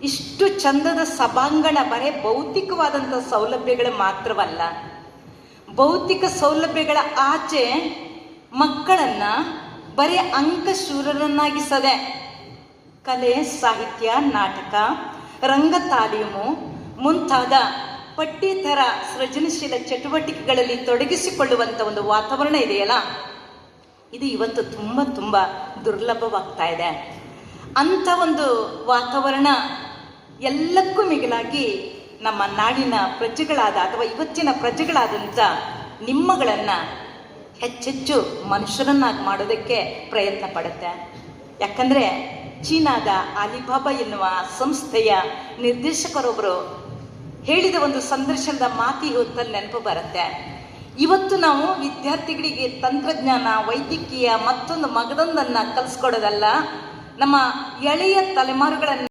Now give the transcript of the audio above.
ಇಷ್ಟು ಚಂದದ ಸಭಾಂಗಣ ಬರೇ ಭೌತಿಕವಾದಂಥ ಸೌಲಭ್ಯಗಳು ಮಾತ್ರವಲ್ಲ, ಭೌತಿಕ ಸೌಲಭ್ಯಗಳ ಆಚೆ ಮಕ್ಕಳನ್ನು ಬರೀ ಅಂಕಶೂರರನ್ನಾಗಿಸದೆ ಕಲೆ, ಸಾಹಿತ್ಯ, ನಾಟಕ, ರಂಗ ತಾಲೀಮು ಮುಂತಾದ ಪಠ್ಯೇತರ ಸೃಜನಶೀಲ ಚಟುವಟಿಕೆಗಳಲ್ಲಿ ತೊಡಗಿಸಿಕೊಳ್ಳುವಂಥ ಒಂದು ವಾತಾವರಣ ಇದೆಯಲ್ಲ, ಇದು ಇವತ್ತು ತುಂಬ ತುಂಬ ದುರ್ಲಭವಾಗ್ತಾ ಇದೆ. ಅಂಥ ಒಂದು ವಾತಾವರಣ ಎಲ್ಲಕ್ಕೂ ಮಿಗಿಲಾಗಿ ನಮ್ಮ ನಾಡಿನ ಪ್ರಜೆಗಳಾದ ಅಥವಾ ಇವತ್ತಿನ ಪ್ರಜೆಗಳಾದಂಥ ನಿಮ್ಮಗಳನ್ನು ಹೆಚ್ಚೆಚ್ಚು ಮನುಷ್ಯರನ್ನಾಗಿ ಮಾಡೋದಕ್ಕೆ ಪ್ರಯತ್ನ ಪಡುತ್ತೆ. ಯಾಕಂದರೆ ಚೀನಾದ ಅಲಿಬಾಬಾ ಎನ್ನುವ ಸಂಸ್ಥೆಯ ನಿರ್ದೇಶಕರೊಬ್ಬರು ಹೇಳಿದ ಒಂದು ಸಂದರ್ಶನದ ಮಾತು ಹೊತ್ತಲ್ಲಿ ನೆನಪು ಬರುತ್ತೆ. ಇವತ್ತು ನಾವು ವಿದ್ಯಾರ್ಥಿಗಳಿಗೆ ತಂತ್ರಜ್ಞಾನ, ವೈದ್ಯಕೀಯ ಮತ್ತೊಂದು ಮಗದೊಂದನ್ನು ಕಲಿಸ್ಕೊಡೋದಲ್ಲ, ನಮ್ಮ ಎಳೆಯ ತಲೆಮಾರುಗಳನ್ನು